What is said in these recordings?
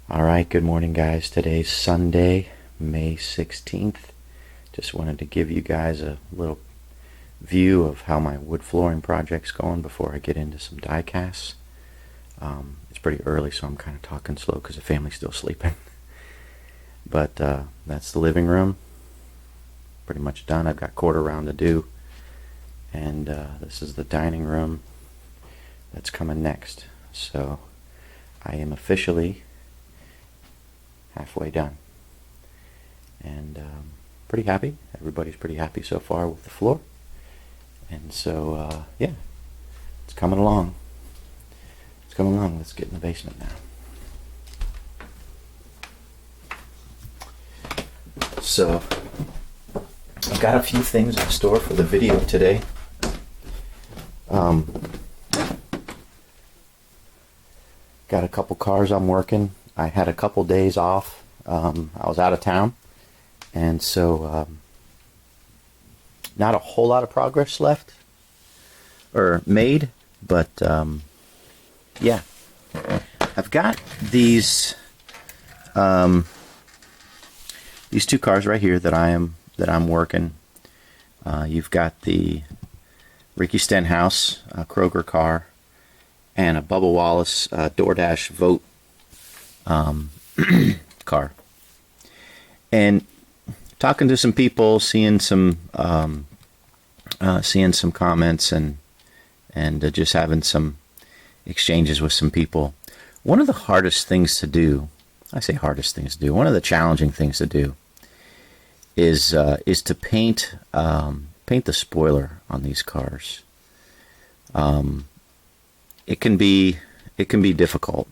Alright, good morning guys. Today's Sunday, May 16th. Just wanted to give you guys a little view of how my wood flooring project's going before I get into some die casts. It's pretty early, so I'm kind of talking slow because the family's still sleeping. But that's the living room. Pretty much done. I've got quarter round to do. And this is the dining room that's coming next. So I am officially halfway done, and pretty happy. Everybody's pretty happy so far with the floor, and so yeah, it's coming along. It's coming along. Let's get in the basement now. So I've got a few things in store for the video today. Got a couple cars I'm working. I had a couple days off. I was out of town, and so not a whole lot of progress left or made, but yeah, I've got these two cars right here that I'm working. You've got the Ricky Stenhouse Kroger car and a Bubba Wallace DoorDash Vote car, and talking to some people, seeing some comments, and just having some exchanges with some people. One of the hardest things to do, I say hardest things to do, one of the challenging things to do is to paint the spoiler on these cars. It can be difficult.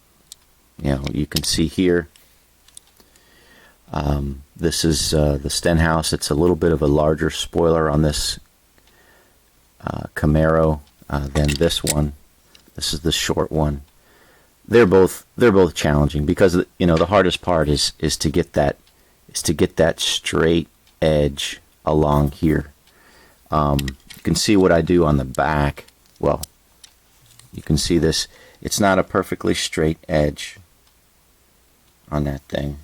You know, you can see here, this is the Stenhouse. It's a little bit of a larger spoiler on this Camaro than this one. This is the short one. They're both challenging because, you know, the hardest part is to get that straight edge along here. You can see what I do on the back. Well, you can see this. It's not a perfectly straight edge on that thing,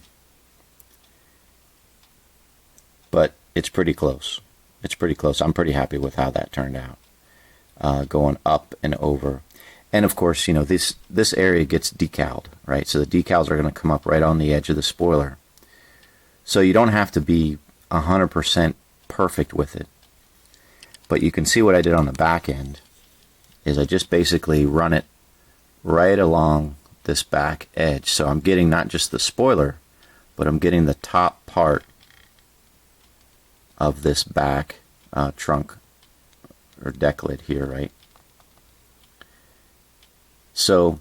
but it's pretty close. It's pretty close. I'm pretty happy with how that turned out, going up and over. And of course, you know, this area gets decaled, right? So the decals are going to come up right on the edge of the spoiler. So you don't have to be 100% perfect with it. But you can see what I did on the back end is I just basically run it right along this back edge. So I'm getting not just the spoiler, but I'm getting the top part of this back trunk or deck lid here, right? So,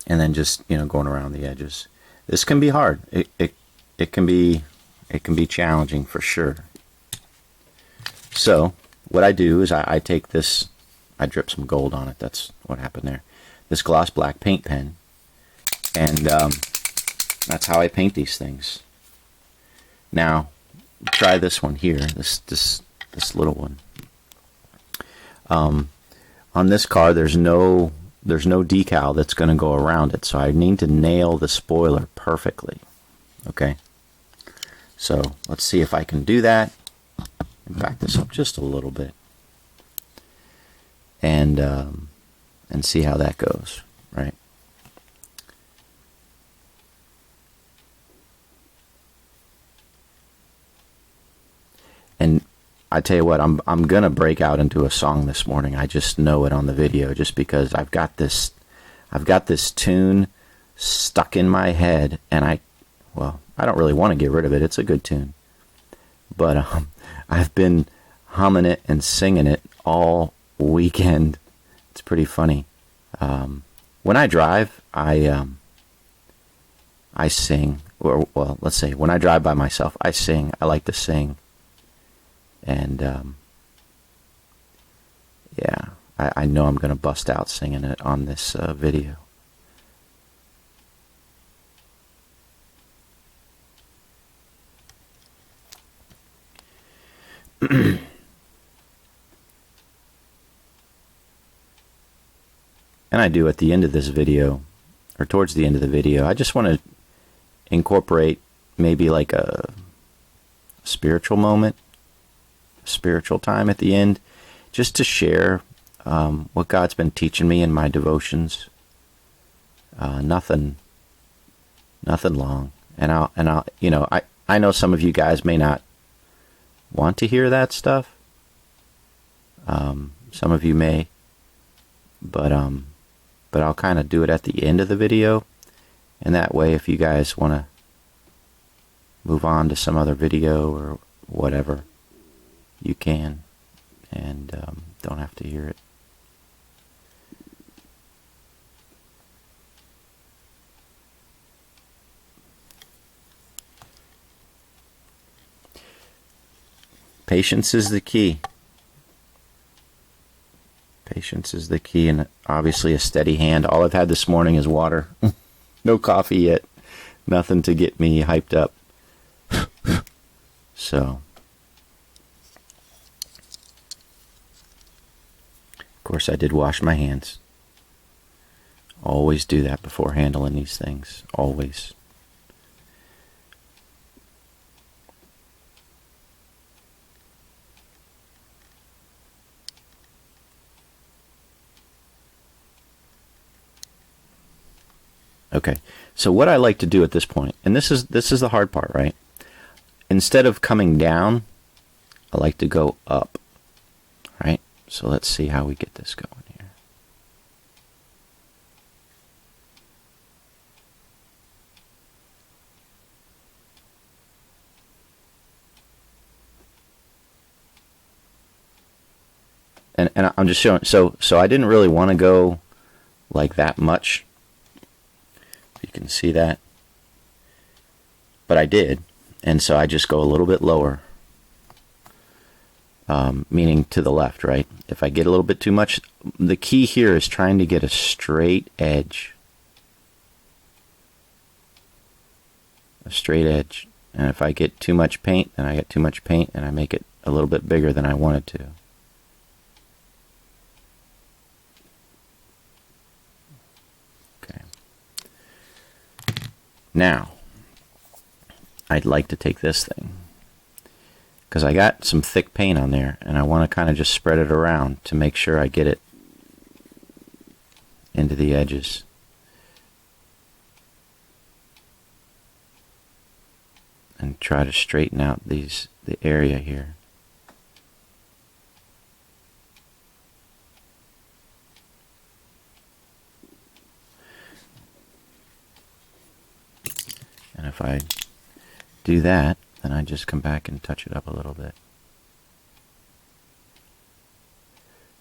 and then just, you know, going around the edges. This can be hard. It can be challenging for sure. So what I do is I take this, I drip some gold on it. That's what happened there. This gloss black paint pen, and that's how I paint these things. Now, try this one here. This little one. On this car, there's no decal that's going to go around it, so I need to nail the spoiler perfectly. Okay. So let's see if I can do that. Back this up just a little bit, and see how that goes, right? And I tell you what, I'm gonna break out into a song this morning. I just know it on the video, just because I've got this tune stuck in my head, and I don't really want to get rid of it. It's a good tune, but I've been humming it and singing it all weekend. It's pretty funny. When I drive, I sing, or well, let's say when I drive by myself, I sing. I like to sing, and yeah, I know I'm gonna bust out singing it on this video. And I do at the end of this video, or towards the end of the video, I just want to incorporate maybe like a spiritual moment, spiritual time at the end, just to share what God's been teaching me in my devotions. Nothing long. And I'll, I know some of you guys may not want to hear that stuff. Some of you may, but I'll kind of do it at the end of the video, and that way, if you guys want to move on to some other video or whatever, you can, and don't have to hear it. Patience is the key. Patience is the key, and obviously a steady hand. All I've had this morning is water. No coffee yet. Nothing to get me hyped up. So, of course, I did wash my hands. Always do that before handling these things. Always. Okay, so what I like to do at this point, and this is the hard part, right? Instead of coming down, I like to go up, right? So let's see how we get this going here. And I'm just showing, so I didn't really want to go like that much. You can see that, but I did, and so I just go a little bit lower, meaning to the left, right? If I get a little bit too much, the key here is trying to get a straight edge, and if I get too much paint, then I get too much paint, and I make it a little bit bigger than I wanted to. Now, I'd like to take this thing, because I got some thick paint on there, and I want to kind of just spread it around to make sure I get it into the edges. And try to straighten out the area here. And if I do that, then I just come back and touch it up a little bit.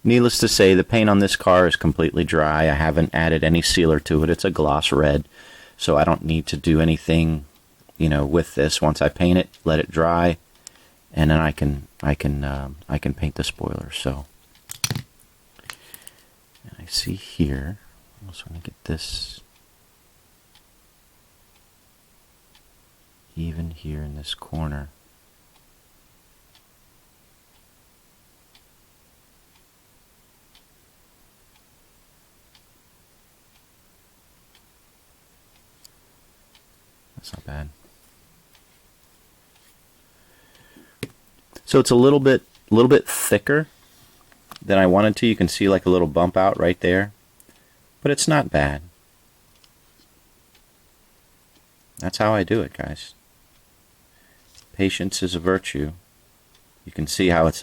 Needless to say, the paint on this car is completely dry. I haven't added any sealer to it. It's a gloss red, so I don't need to do anything, with this. Once I paint it, let it dry, and then I can paint the spoiler. So, and I see here. I also want to get this even here in this corner. That's not bad. So it's a little bit thicker than I wanted to. You can see like a little bump out right there, but it's not bad. That's how I do it, guys. Patience is a virtue. You can see how it's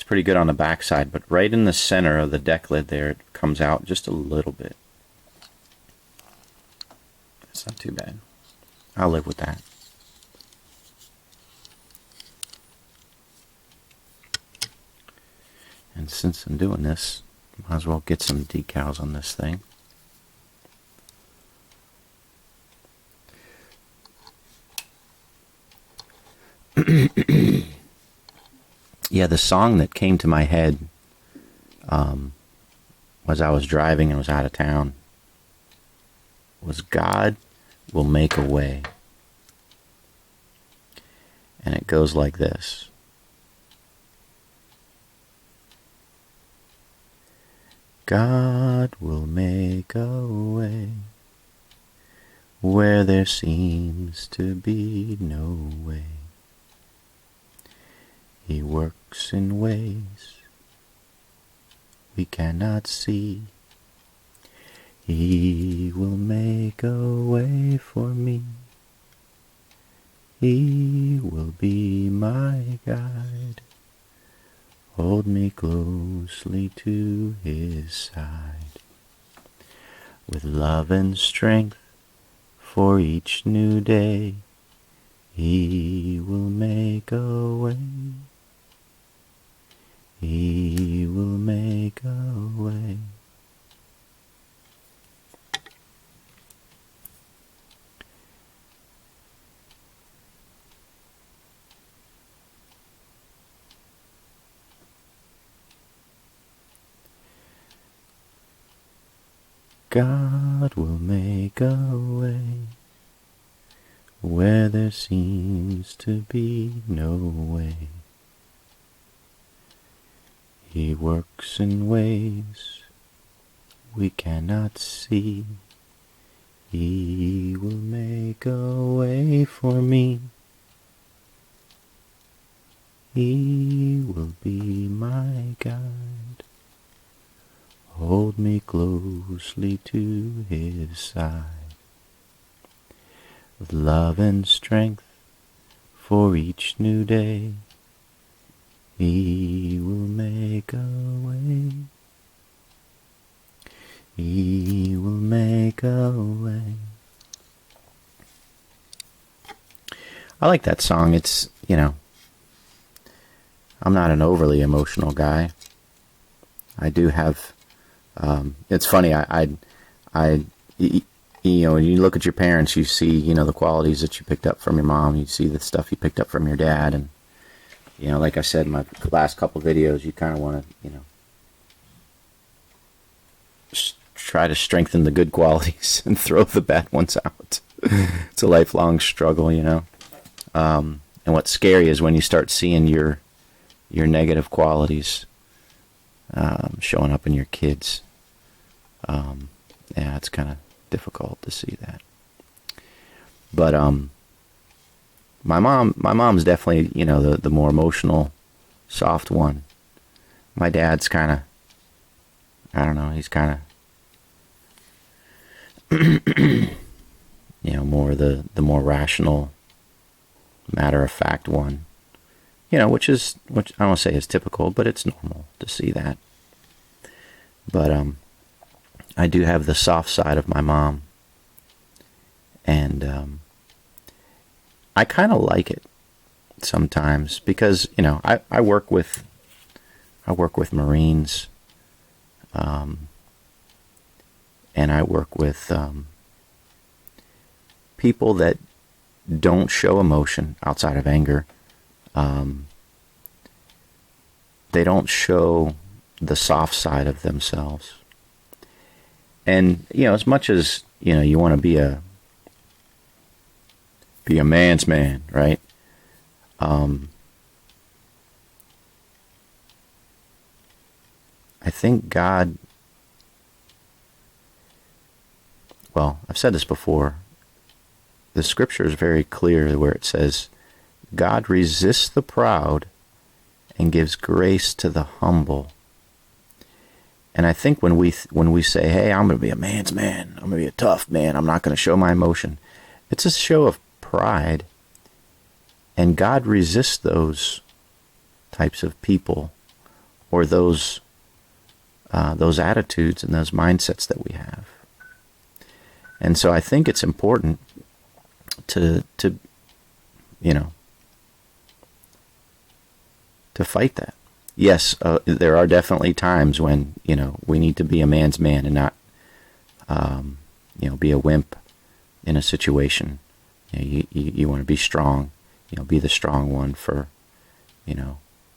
pretty good on the back side, but right in the center of the deck lid there, it comes out just a little bit. It's not too bad. I'll live with that. And since I'm doing this, might as well get some decals on this thing. Yeah, the song that came to my head as I was driving and was out of town was God Will Make a Way. And it goes like this. God will make a way where there seems to be no way. He works in ways we cannot see. He will make a way for me. He will be my guide. Hold me closely to his side. With love and strength for each new day, he will make a way. He will make a way. God will make a way where there seems to be no way. He works in ways we cannot see. He will make a way for me. He will be my guide. Hold me closely to his side. With love and strength for each new day, he will make a way. He will make a way. I like that song. It's, I'm not an overly emotional guy. I do have, it's funny, when you look at your parents, you see, the qualities that you picked up from your mom, you see the stuff you picked up from your dad, and, like I said in my last couple videos, you kind of want to, try to strengthen the good qualities and throw the bad ones out. It's a lifelong struggle, and what's scary is when you start seeing your negative qualities showing up in your kids. Yeah, it's kind of difficult to see that. But my mom's definitely, the more emotional, soft one. My dad's kind of, I don't know, he's kind of more the more rational, matter-of-fact one. Which I don't want to say is typical, but it's normal to see that. But I do have the soft side of my mom, and I kind of like it sometimes because I work with Marines, and I work with people that don't show emotion outside of anger. They don't show the soft side of themselves. And, as much as, you want to be a man's man, right? I think God, well, I've said this before, the scripture is very clear where it says, God resists the proud and gives grace to the humble. And I think when we say, hey, I'm going to be a man's man, I'm going to be a tough man, I'm not going to show my emotion, it's a show of pride. And God resists those types of people or those attitudes and those mindsets that we have. And so I think it's important to fight that. Yes, there are definitely times when, we need to be a man's man and not, be a wimp in a situation. You want to be strong, be the strong one for,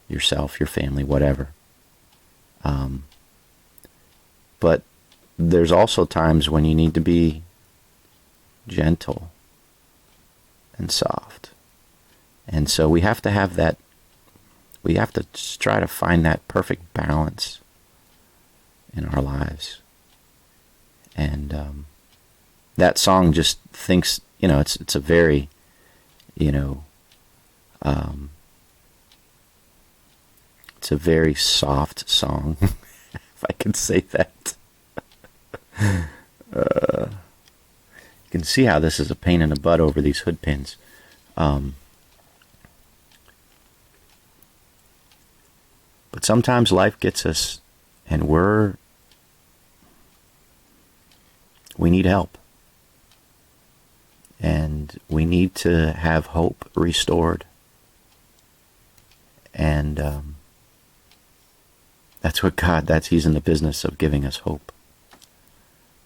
yourself, your family, whatever. But there's also times when you need to be gentle and soft. And so we have to have that. We have to try to find that perfect balance in our lives. And that song just thinks, it's a very, it's a very soft song, if I can say that. You can see how this is a pain in the butt over these hood pins. But sometimes life gets us, and we need help. And we need to have hope restored. And that's what He's in the business of giving us hope.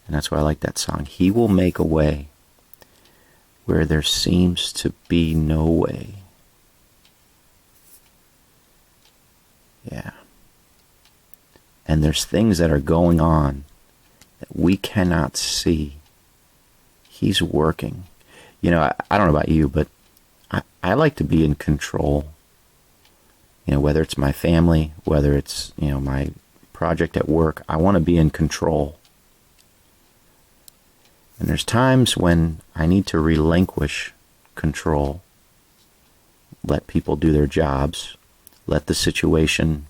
And that's why I like that song. He will make a way where there seems to be no way. Yeah. And there's things that are going on that we cannot see. He's working. I don't know about you, but I like to be in control. Whether it's my family, whether it's, my project at work, I want to be in control. And there's times when I need to relinquish control, let people do their jobs, let the situation,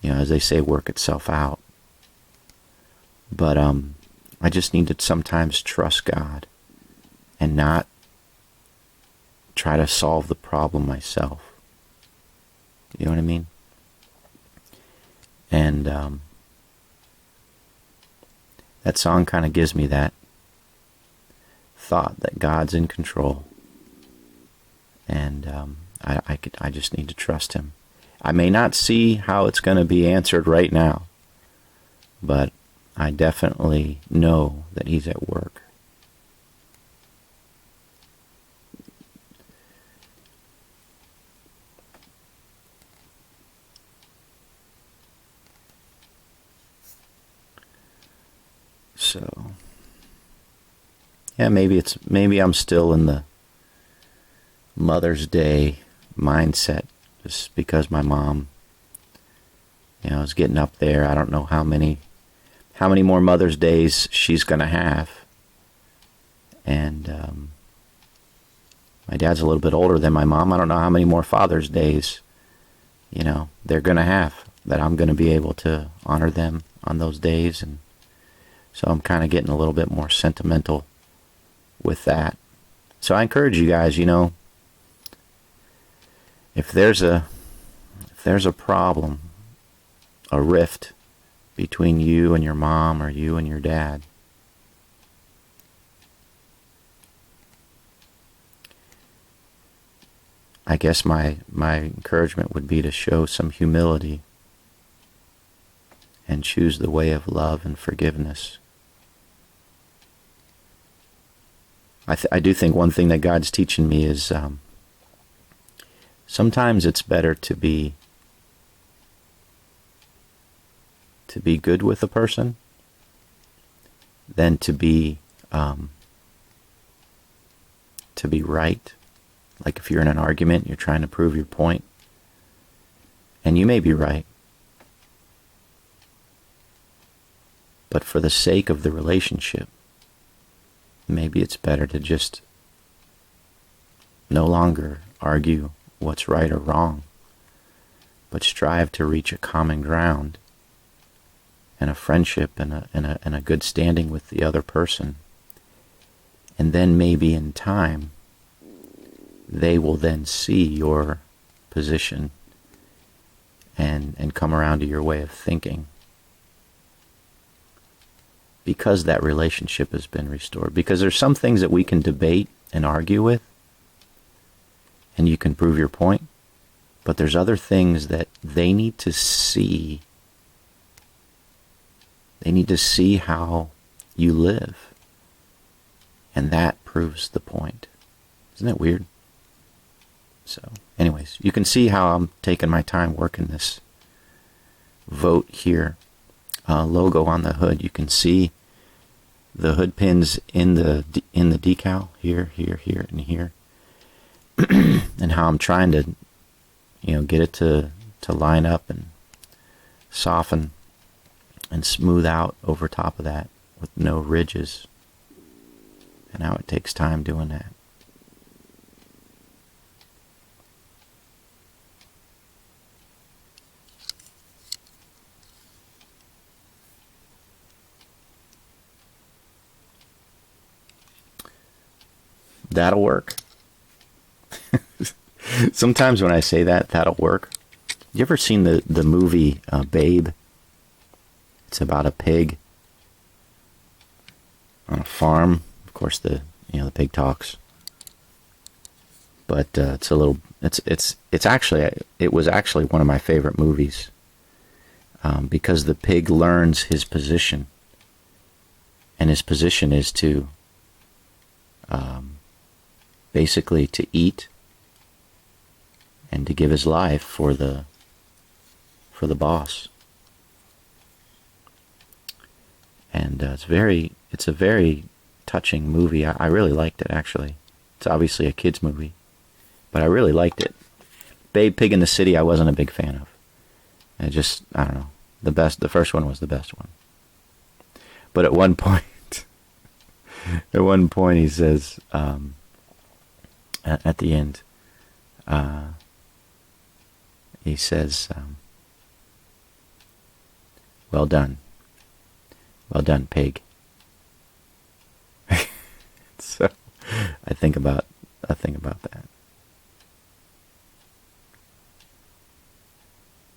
as they say, work itself out. But I just need to sometimes trust God and not try to solve the problem myself. You know what I mean? And that song kind of gives me that thought that God's in control, and I just need to trust Him. I may not see how it's going to be answered right now, but I definitely know that He's at work. So, yeah, maybe I'm still in the Mother's Day mindset, just because my mom, is getting up there. I don't know how many more Mother's Days she's going to have. And my dad's a little bit older than my mom. I don't know how many more Father's Days, they're going to have, that I'm going to be able to honor them on those days. And so I'm kind of getting a little bit more sentimental with that. So I encourage you guys, if there's a problem, a rift between you and your mom or you and your dad, I guess my encouragement would be to show some humility and choose the way of love and forgiveness. I do think one thing that God's teaching me is sometimes it's better to be good with a person than to be right. Like if you're in an argument, you're trying to prove your point, and you may be right, but for the sake of the relationship, maybe it's better to just no longer argue what's right or wrong, but strive to reach a common ground and a friendship and a good standing with the other person. And then maybe in time, they will then see your position and come around to your way of thinking, because that relationship has been restored. Because there's some things that we can debate and argue with, and you can prove your point, but there's other things that they need to see. They need to see how you live, and that proves the point. Isn't that weird? So, anyways, you can see how I'm taking my time working this vote here logo on the hood. You can see the hood pins in the decal here, and here, and how I'm trying to, get it to line up and soften and smooth out over top of that with no ridges. And how it takes time doing that. That'll work. Sometimes when I say that, that'll work. You ever seen the movie Babe? It's about a pig on a farm. Of course, the pig talks. But it's a little. It's actually, it was actually one of my favorite movies, because the pig learns his position, and his position is to basically to eat and to give his life for the boss. And it's a very touching movie. I really liked it, actually. It's obviously a kid's movie, but I really liked it. Babe Pig in the City I wasn't a big fan of. I don't know. The first one was the best one. But at one point he says, at the end, he says, well done, pig. So I think about that.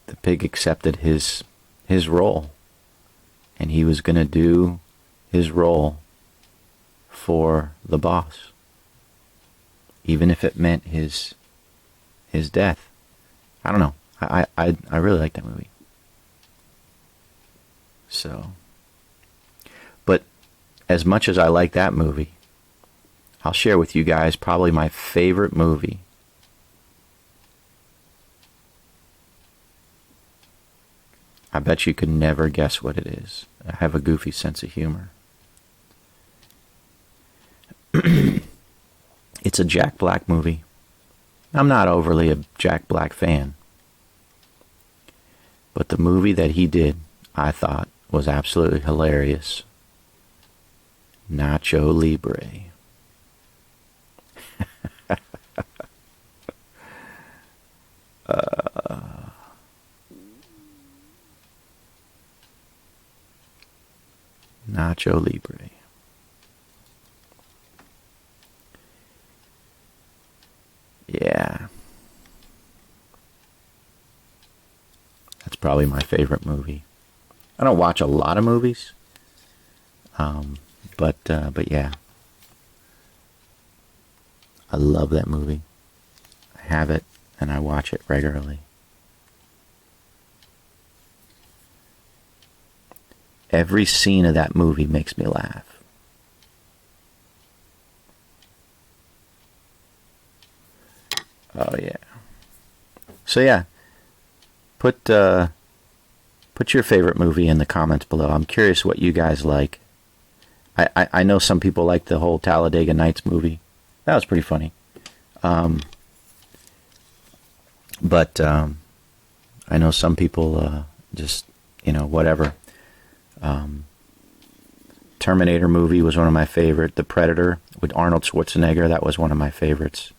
The pig accepted his role, and he was going to do his role for the boss, even if it meant his death. I don't know. I really like that movie. So, but as much as I like that movie, I'll share with you guys probably my favorite movie. I bet you could never guess what it is. I have a goofy sense of humor. It's a Jack Black movie. I'm not overly a Jack Black fan, but the movie that he did, I thought, was absolutely hilarious. Nacho Libre. Nacho Libre. Yeah. That's probably my favorite movie. I don't watch a lot of movies. But yeah. I love that movie. I have it and I watch it regularly. Every scene of that movie makes me laugh. Oh yeah. So yeah, put your favorite movie in the comments below. I'm curious what you guys like. I know some people like the whole Talladega Nights movie. That was pretty funny. But I know some people just, whatever. Terminator movie was one of my favorite. The Predator with Arnold Schwarzenegger, that was one of my favorites.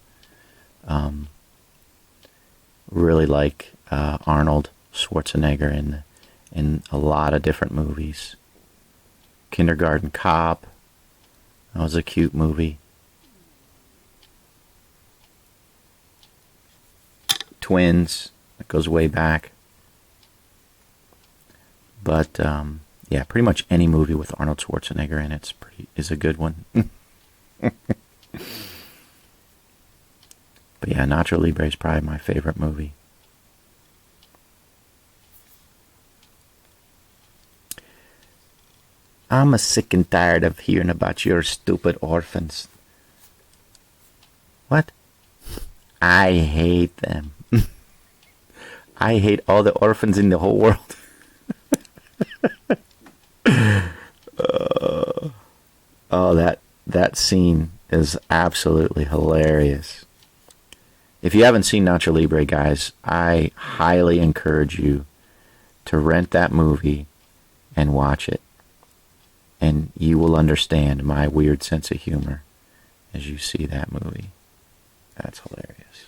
Really like Arnold Schwarzenegger in a lot of different movies. Kindergarten Cop, that was a cute movie. Twins, that goes way back. But yeah, pretty much any movie with Arnold Schwarzenegger in it is a good one. But yeah, Nacho Libre is probably my favorite movie. I'm sick and tired of hearing about your stupid orphans. What? I hate them. I hate all the orphans in the whole world. Oh, that scene is absolutely hilarious. If you haven't seen Nacho Libre, guys, I highly encourage you to rent that movie and watch it, and you will understand my weird sense of humor as you see that movie. That's hilarious.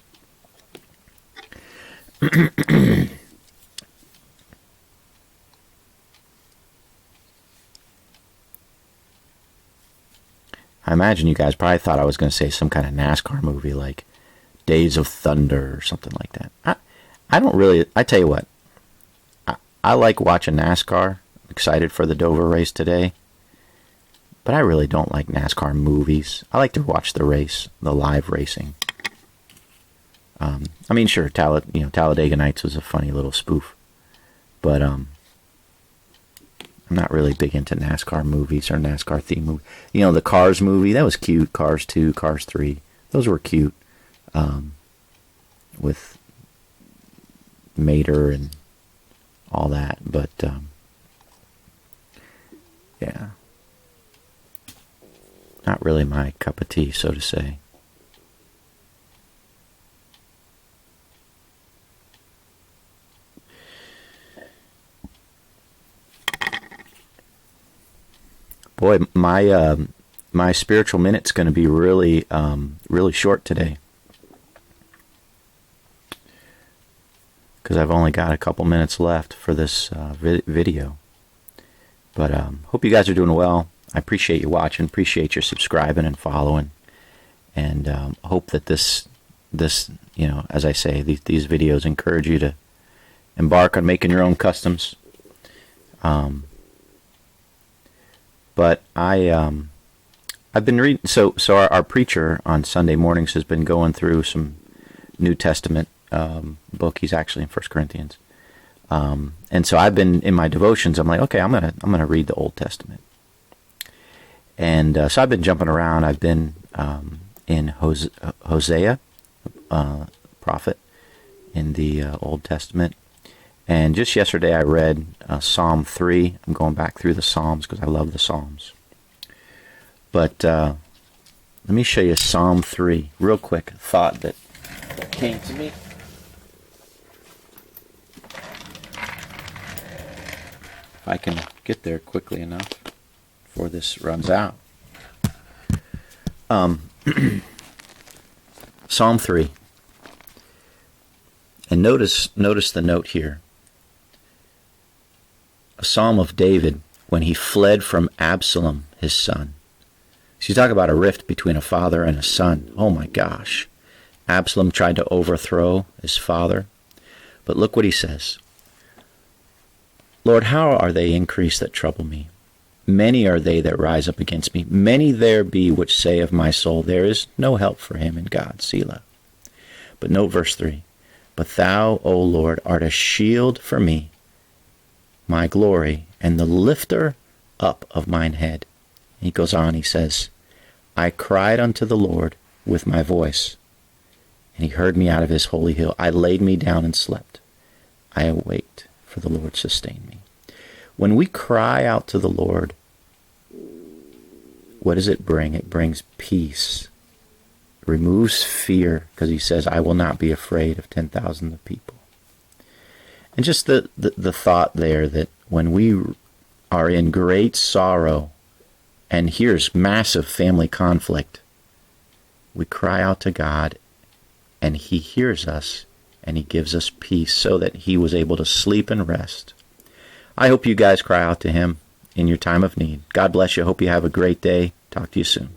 I imagine you guys probably thought I was going to say some kind of NASCAR movie like Days of Thunder or something like that. I don't really, I tell you what, I like watching NASCAR. I'm excited for the Dover race today. But I really don't like NASCAR movies. I like to watch the race, the live racing. I mean, sure, Talladega Nights was a funny little spoof. But I'm not really big into NASCAR movies or NASCAR theme movies. You know, the Cars movie, that was cute. Cars 2, Cars 3, those were cute. With Mater and all that. But, yeah. Not really my cup of tea, so to say. Boy, my spiritual minute's going to be really short today, because I've only got a couple minutes left for this video. But hope you guys are doing well. I appreciate you watching, appreciate your subscribing and following, and hope that this, as I say, these videos encourage you to embark on making your own customs. But I've been reading. So our preacher on Sunday mornings has been going through some New Testament book. He's actually in 1 Corinthians, and so I've been in my devotions. I'm like, okay, I'm gonna read the Old Testament. And so I've been jumping around. I've been in Hosea, prophet in the Old Testament. And just yesterday I read Psalm 3. I'm going back through the Psalms because I love the Psalms. But let me show you Psalm 3 real quick. Thought that came to me. If I can get there quickly enough before this runs out. Psalm 3. And notice the note here. A psalm of David when he fled from Absalom, his son. So you talk about a rift between a father and a son. Oh my gosh. Absalom tried to overthrow his father. But look what he says. Lord, how are they increased that trouble me? Many are they that rise up against me. Many there be which say of my soul, there is no help for him in God. Selah. But note verse 3. But thou, O Lord, art a shield for me, my glory, and the lifter up of mine head. And he goes on, he says, I cried unto the Lord with my voice, and he heard me out of his holy hill. I laid me down and slept. I awaked, for the Lord sustained me. When we cry out to the Lord, what does it bring? It brings peace. It removes fear, because he says, I will not be afraid of 10,000 of people. And just the thought there that when we are in great sorrow, and here's massive family conflict, we cry out to God, and he hears us, and he gives us peace so that he was able to sleep and rest. I hope you guys cry out to him in your time of need. God bless you. Hope you have a great day. Talk to you soon.